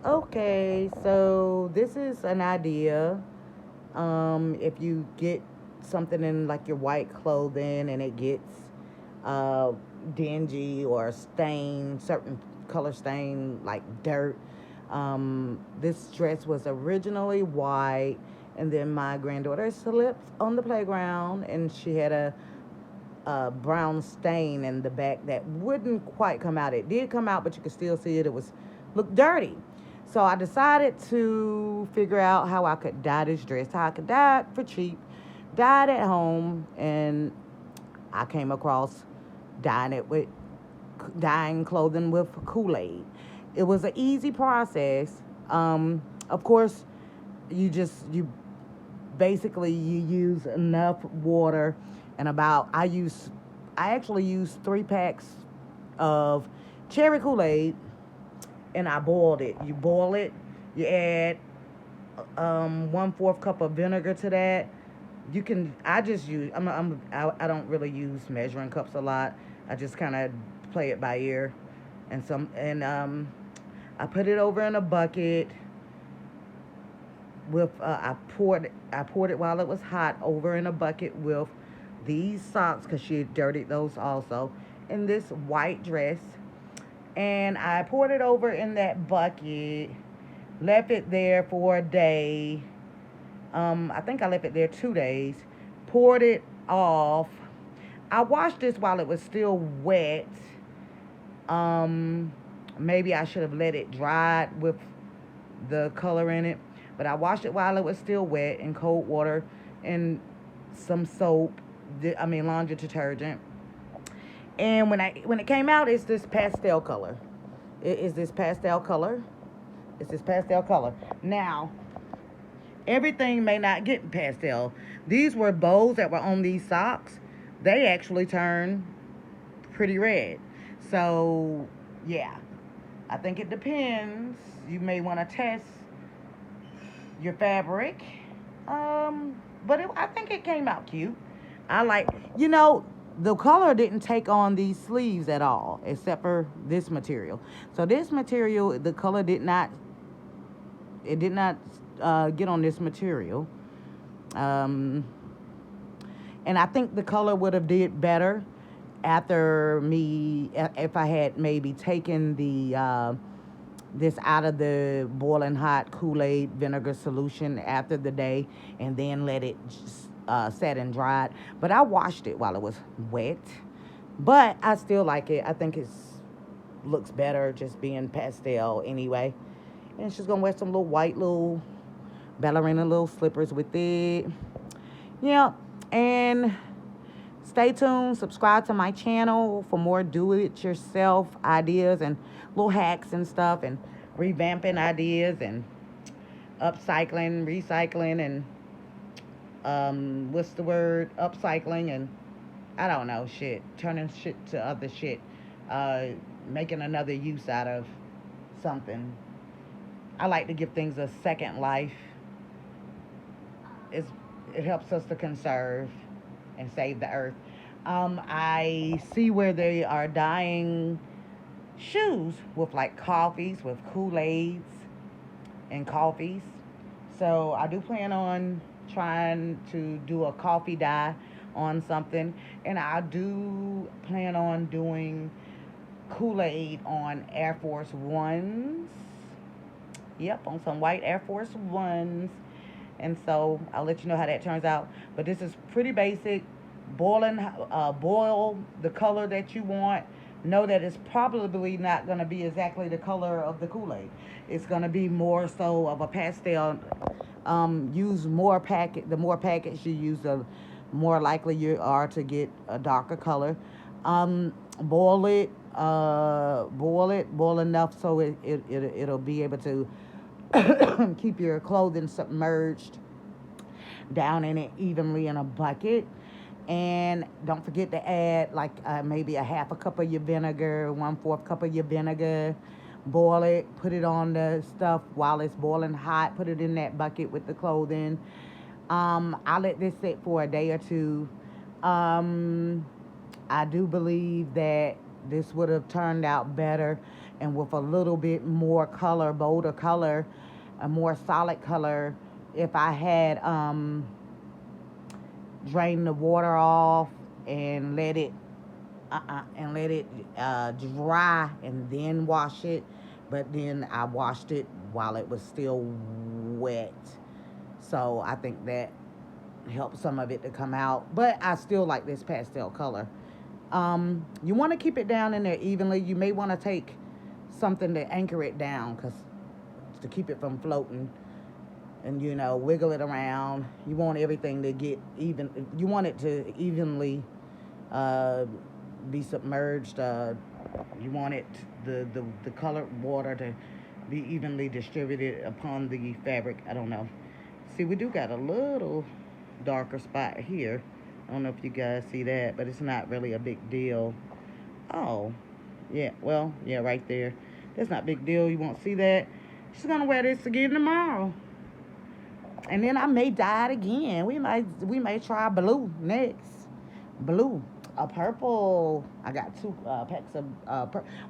Okay, so this is an idea. If you get something in like your white clothing and it gets uh, dingy or stained, certain color stain like dirt. This dress was originally white, and then my granddaughter slipped on the playground and she had a brown stain in the back that wouldn't quite come out. It did come out, but you could still see it. It was looked dirty. So I decided to figure out how I could dye this dress, how I could dye it for cheap, dye it at home, and I came across dyeing it with dyeing clothing with Koolaid. It was an easy process. Of course, you basically you use enough water and about I actually use 3 packs of cherry Kool-Aid and I boiled it. You boil it, you add 1/4 cup of vinegar to that. You can I just use I don't really use measuring cups a lot. I just kind of play it by ear and I put it over in a bucket with I poured it while it was hot over in a bucket with these socks because she had dirtied those also in this white dress, and I poured it over in that bucket, left it there for a day. I think I left it there 2 days. Poured it off. I washed this while it was still wet. Um, Maybe I should have let it dry with the color in it. But I washed it while it was still wet in cold water and some soap. Laundry detergent. And when it came out, it's this pastel color. It is this pastel color. It's this pastel color. Now, everything may not get pastel. These were bows that were on these socks. They actually turn pretty red. So, yeah. I think it depends. You may want to test your fabric. I think it came out cute. I like, you know, the color didn't take on these sleeves at all, except for this material. So this material, the color did not get on this material. Um, and I think the color would have did better after me if I had maybe taken the this out of the boiling hot Kool-Aid vinegar solution after the day and then let it set and dried. But I washed it while it was wet. But I still like it. I think it's looks better just being pastel anyway. And she's gonna wear some little white little ballerina little slippers with it. Yeah, and stay tuned. Subscribe to my channel for more do-it-yourself ideas and little hacks and stuff and revamping ideas and upcycling, recycling, and what's the word? Upcycling and I don't know, shit. Turning shit to other shit. Uh, Making another use out of something. I like to give things a second life. It's, it helps us to conserve and save the earth. I see where they are dyeing shoes with like coffees, with Kool-Aids and coffees. So I do plan on trying to do a coffee dye on something. And I do plan on doing Kool-Aid on Air Force Ones. Yep, on some white Air Force Ones. And so I'll let you know how that turns out. But this is pretty basic. Boil the color that you want. Know that it's probably not going to be exactly the color of the Kool-Aid. It's going to be more so of a pastel. Use more packet. The more packets you use, the more likely you are to get a darker color. Boil it. Boil enough so it'll be able to keep your clothing submerged down in it evenly in a bucket. And don't forget to add like maybe a half a cup of your vinegar, 1/4 cup of your vinegar. Boil it, put it on the stuff while it's boiling hot. Put it in that bucket with the clothing. I'll let this sit for a day or two. Um, I do believe that this would have turned out better and with a little bit more color, bolder color, a more solid color. If I had drained the water off and let it dry and then wash it, but then I washed it while it was still wet. So I think that helped some of it to come out. But I still like this pastel color. You want to keep it down in there evenly. You may want to take something to anchor it down, because to keep it from floating, and wiggle it around. You want everything to get even. You want it to evenly be submerged. You want it the colored water to be evenly distributed upon the fabric. I don't know. See, we do got a little darker spot here. I don't know if you guys see that, but it's not really a big deal. Oh, yeah, well, yeah, right there. That's not a big deal. You won't see that. She's gonna wear this again tomorrow, and then I may dye it again. We may try blue next. Blue, a purple. I got two packs of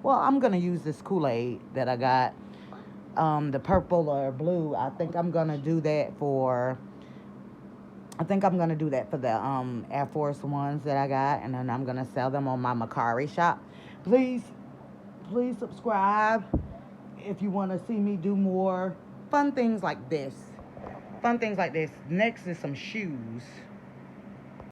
well, I'm gonna use this Koolaid that I got. The purple or blue. I think I'm gonna do that for the Air Force ones that I got, and then I'm gonna sell them on my Macari shop. Please, please subscribe if you want to see me do more fun things like this. Fun things like this. Next is some shoes.